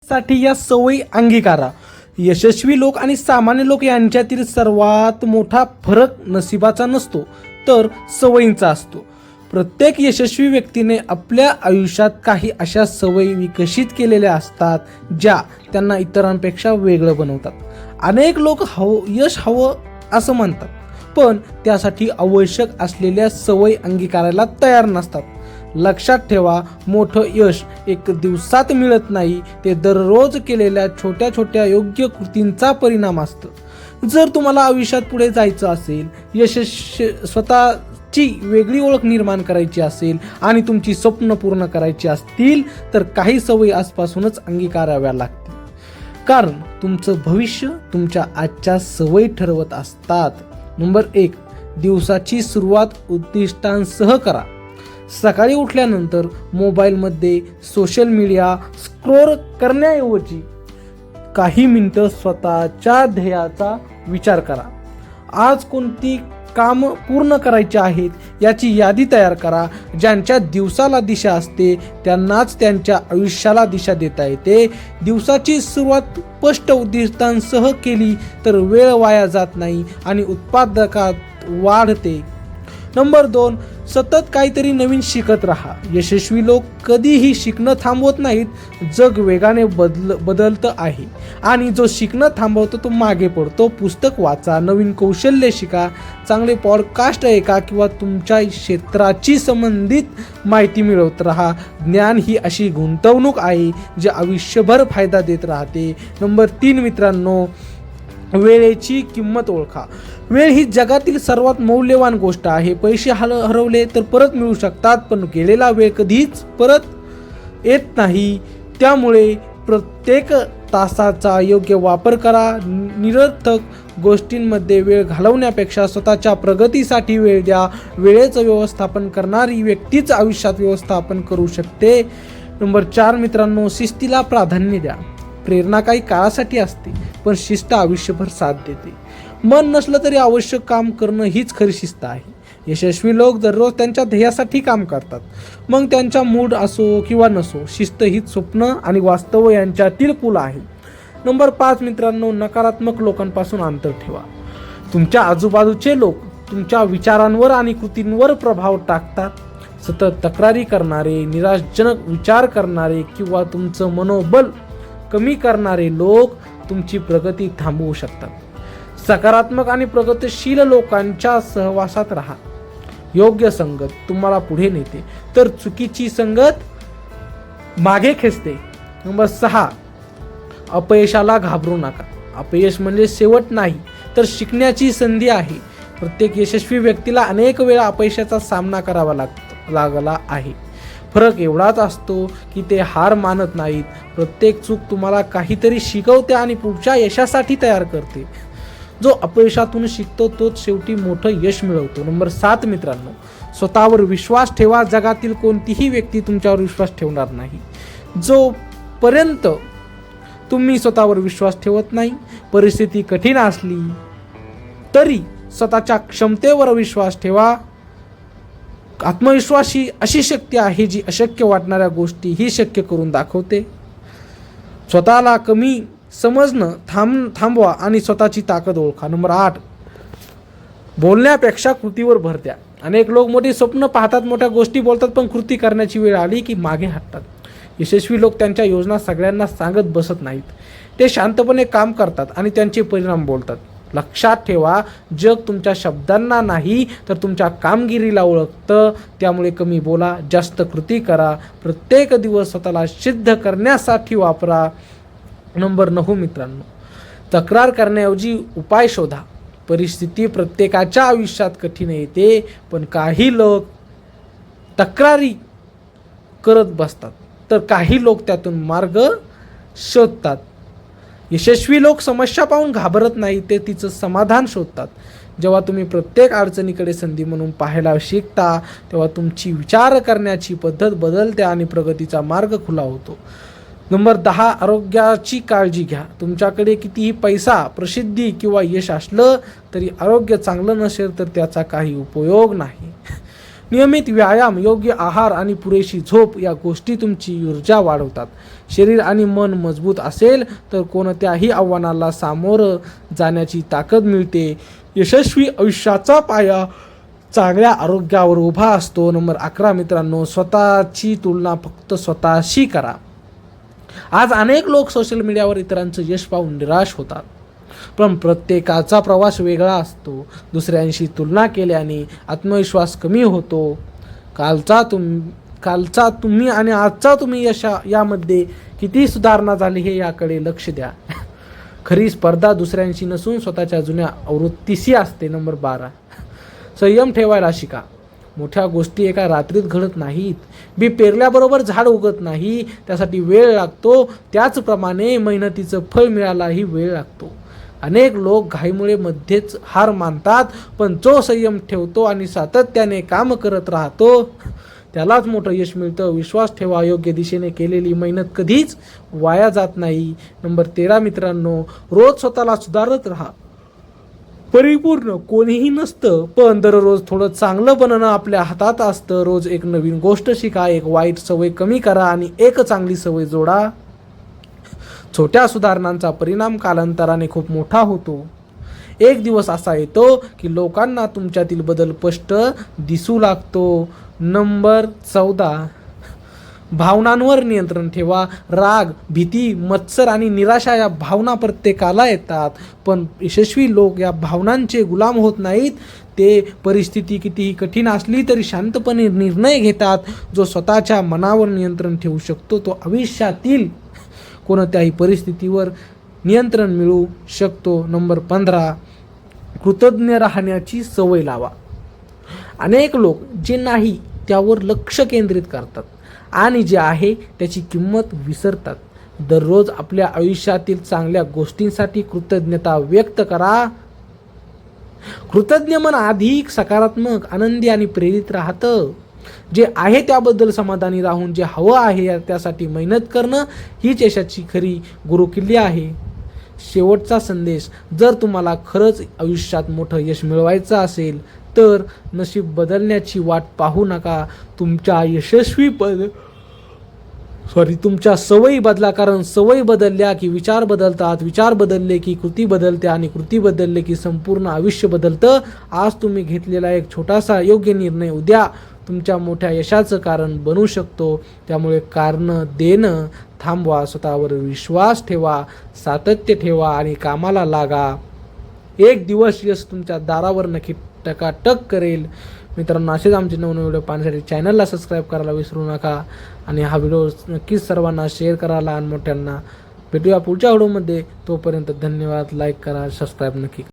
साठी या सवयी अंगीकारा. यशस्वी लोक आणि सामान्य लोक यांच्यातील सर्वात मोठा फरक नशिबाचा नसतो तर सवयींचा असतो. प्रत्येक यशस्वी व्यक्तीने आपल्या आयुष्यात काही अशा सवयी विकसित केलेल्या असतात ज्या त्यांना इतरांपेक्षा वेगळं बनवतात. अनेक लोक यश हवं असं म्हणतात पण त्यासाठी आवश्यक असलेल्या सवयी अंगीकारायला तयार नसतात. लक्षात ठेवा, मोठं यश एक दिवसात मिळत नाही, ते दररोज केलेल्या छोट्या छोट्या योग्य कृतींचा परिणाम असतं. जर तुम्हाला आयुष्यात पुढे जायचं असेल, स्वतःची वेगळी ओळख निर्माण करायची असेल आणि तुमची स्वप्न पूर्ण करायची असतील तर काही सवयी आजपासूनच अंगीकाराव्या लागतील. कारण तुमचं भविष्य तुमच्या आजच्या सवयी ठरवत असतात. नंबर 1, दिवसाची सुरुवात उद्दिष्टांसह करा. सकाळी उठल्यानंतर मोबाईलमध्ये सोशल मीडिया स्क्रोल करण्याऐवजी काही मिनिटं स्वतःच्या ध्येयाचा विचार करा. आज कोणती कामं पूर्ण करायची आहेत याची यादी तयार करा. ज्यांच्या दिवसाला दिशा असते त्यांनाच त्यांच्या आयुष्याला दिशा देता येते. दिवसाची सुरुवात स्पष्ट उद्दिष्टांसह केली तर वेळ वाया जात नाही आणि उत्पादकात वाढते. नंबर 2, सतत काहीतरी नवीन शिकत राहा. यशस्वी लोक कधीही शिकणं थांबवत नाहीत. जग वेगाने बदलतं आहे आणि जो शिकणं थांबवतो तो मागे पडतो. पुस्तक वाचा, नवीन कौशल्य शिका, चांगले पॉडकास्ट ऐका किंवा तुमच्या क्षेत्राची संबंधित माहिती मिळवत राहा. ज्ञान ही अशी गुंतवणूक आहे जी आयुष्यभर फायदा देत राहते. नंबर 3 मित्रांनो, वेळेची किंमत ओळखा. वेळ ही जगातील सर्वात मौल्यवान गोष्ट आहे. पैसे हरवले तर परत मिळू शकतात पण गेलेला वेळ कधीच परत येत नाही. त्यामुळे प्रत्येक तासाचा योग्य वापर करा. निरर्थक गोष्टींमध्ये वेळ घालवण्यापेक्षा स्वतःच्या प्रगतीसाठी वेळ द्या. वेळेचं व्यवस्थापन करणारी व्यक्तीच आयुष्यात व्यवस्थापन करू शकते. नंबर 4 मित्रांनो, शिस्तीला प्राधान्य द्या. प्रेरणा काही काळासाठी असते पण शिस्त आयुष्यभर साथ देते. मन नसलं तरी आवश्यक काम करणं हीच खरी शिस्त आहे. यशस्वी लोक दररोज त्यांच्या ध्येयासाठी काम करतात. मग त्यांचा मूड असो किंवा नसो, शिस्त हीच स्वप्न आणि वास्तव यांच्यातील पूल आहे. नंबर 5 मित्रांनो, नकारात्मक लोकांपासून अंतर ठेवा. तुमच्या आजूबाजूचे लोक तुमच्या विचारांवर आणि कृतींवर प्रभाव टाकतात. सतत तक्रारी करणारे, निराशाजनक विचार करणारे किंवा तुमचं मनोबल कमी करणारे लोक तुमची प्रगती थांबवू शकतात. सकारात्मक आणि प्रगतिशील लोकांच्या सहवासात राहा. योग्य संगत तुम्हाला पुढे नेते तर चुकीची संगत मागे खेचते. नंबर 6, अपयशाला घाबरू नका. अपयश म्हणजे शेवट नाही तर शिकण्याची संधी आहे. प्रत्येक यशस्वी व्यक्तीला अनेक वेळा अपयशाचा सामना करावा लागला आहे. फरक एवढाच असतो की ते हार मानत नाहीत. प्रत्येक चूक तुम्हाला काहीतरी शिकवते आणि पुढच्या यशासाठी तयार करते. जो अपयशातून शिकतो तोच शेवटी मोठं यश मिळवतो. नंबर 7 मित्रांनो, स्वतःवर विश्वास ठेवा. जगातील कोणतीही व्यक्ती तुमच्यावर विश्वास ठेवणार नाही जोपर्यंत तुम्ही स्वतःवर विश्वास ठेवत नाही. परिस्थिती कठीण असली तरी स्वतःच्या क्षमतेवर विश्वास ठेवा. आत्मविश्वास ही अशी शक्ती आहे जी अशक्य वाटणाऱ्या गोष्टी ही शक्य करून दाखवते. स्वतःला कमी समजणं थांबवा आणि स्वतःची ताकद ओळखा. नंबर 8, बोलण्यापेक्षा कृतीवर भर द्या. अनेक लोक मोठी स्वप्न पाहतात, मोठ्या गोष्टी बोलतात पण कृती करण्याची वेळ आली की मागे हटतात. यशस्वी लोक त्यांच्या योजना सगळ्यांना सांगत बसत नाहीत. ते शांतपणे काम करतात आणि त्यांचे परिणाम बोलतात. लक्षात ठेवा, जग तुमच्या शब्दांना नाही तर तुमच्या कामगिरीला ओळखतं. त्यामुळे कमी बोला, जास्त कृती करा. प्रत्येक दिवस स्वतःला सिद्ध करण्यासाठी वापरा. नंबर 9 मित्रांनो, तक्रार करण्याऐवजी उपाय शोधा. परिस्थिती प्रत्येकाच्या आयुष्यात कठीण येते पण काही लोक तक्रारी करत बसतात तर काही लोक त्यातून मार्ग शोधतात. यशस्वी लोक समस्या पाहून घाबरत नाही, ते तिचं समाधान शोधतात. जेव्हा तुम्ही प्रत्येक अडचणीकडे संधी म्हणून पाहायला शिकता तेव्हा तुमची विचार करण्याची पद्धत बदलते आणि प्रगतीचा मार्ग खुला होतो. नंबर 10, आरोग्याची काळजी घ्या. तुमच्याकडे कितीही पैसा, प्रसिद्धी किंवा यश असलं तरी आरोग्य चांगलं नसेल तर त्याचा काही उपयोग नाही. नियमित व्यायाम, योग्य आहार आणि पुरेशी झोप या गोष्टी तुमची ऊर्जा वाढवतात. शरीर आणि मन मजबूत असेल तर कोणत्याही आव्हानाला सामोरं जाण्याची ताकद मिळते. यशस्वी आयुष्याचा पाया चांगल्या आरोग्यावर उभा असतो. नंबर 11 मित्रांनो, स्वतःची तुलना फक्त स्वतःशी करा. आज अनेक लोक सोशल मीडियावर इतरांचं यश पाहून निराश होतात, पण प्रत्येकाचा प्रवास वेगळा असतो. दुसऱ्यांशी तुलना केल्याने आत्मविश्वास कमी होतो. कालचा तुम्ही आणि आजचा तुम्ही यामध्ये किती सुधारणा झाली हे याकडे लक्ष द्या. खरी स्पर्धा दुसऱ्यांशी नसून स्वतःच्या जुन्या आवृत्तीशी असते. नंबर 12, संयम ठेवायला शिका. मोठ्या गोष्टी एका रात्रीत घडत नाहीत. बी पेरल्याबरोबर झाड उगत नाही, त्यासाठी वेळ लागतो. त्याचप्रमाणे मेहनतीचं फळ मिळायलाही वेळ लागतो. अनेक लोक घाईमुळे मध्येच हार मानतात, पण जो संयम ठेवतो आणि सातत्याने काम करत राहतो त्यालाच मोठं यश मिळतं. विश्वास ठेवा, योग्य दिशेने केलेली मेहनत कधीच वाया जात नाही. नंबर 13 मित्रांनो, रोज स्वतःला सुधारत राहा. परिपूर्ण कोणीही नसतं, पण दररोज थोडं चांगलं बनणं आपल्या हातात असतं. रोज एक नवीन गोष्ट शिका, एक वाईट सवय कमी करा आणि एक चांगली सवय जोडा. छोट्या सुधारणांचा परिणाम कालांतराने खूप मोठा होतो. एक दिवस असा येतो की लोकांना तुमच्यातील बदल स्पष्ट दिसू लागतो. नंबर 14, भावनांवर नियंत्रण ठेवा. राग, भीती, मत्सर आणि निराशा या भावना प्रत्येकाला येतात, पण यशस्वी लोक या भावनांचे गुलाम होत नाहीत. ते परिस्थिती कितीही कठीण असली तरी शांतपणे निर्णय घेतात. जो स्वतःच्या मनावर नियंत्रण ठेवू शकतो तो आयुष्यातील कोणत्याही परिस्थितीवर नियंत्रण मिळवू शकतो. नंबर 15, कृतज्ञ राहण्याची सवय लावा. अनेक लोक जे नाही त्यावर लक्ष केंद्रित करतात आणि जे आहे त्याची किंमत विसरतात. दररोज आपल्या आयुष्यातील चांगल्या गोष्टींसाठी कृतज्ञता व्यक्त करा. कृतज्ञ मन अधिक सकारात्मक, आनंदी आणि प्रेरित राहतं. जे आहे त्याबद्दल समाधानी राहून जे हवं आहे त्यासाठी मेहनत करणं हीच यशाची खरी गुरुकिल्ली आहे. शेवटचा संदेश, जर तुम्हाला खरंच आयुष्यात मोठं यश मिळवायचं असेल तर नशीब बदलण्याची वाट पाहू नका. तुमच्या सवयी बदला, कारण सवयी बदलल्या की विचार बदलतात, विचार बदलले की कृती बदलते आणि कृती बदलले की संपूर्ण आयुष्य बदलतं. आज तुम्ही घेतलेला एक छोटासा योग्य निर्णय उद्या तुमच्या मोठ्या यशाचं कारण बनू शकतो. त्यामुळे कारणं देणं थांबवा, स्वतःवर विश्वास ठेवा, सातत्य ठेवा आणि कामाला लागा. एक दिवस यश तुमच्या दारावर नक्की टकाटक करेल. मित्रांनो, असेच आमचे नवनवीन व्हिडिओ पाहण्यासाठी चॅनलला सबस्क्राईब करायला विसरू नका आणि हा व्हिडिओ नक्कीच सर्वांना शेअर करा, लहान मोठ्यांना. भेटूया पुढच्या व्हिडिओमध्ये. तोपर्यंत धन्यवाद. लाईक करा, सबस्क्राईब नक्की करा.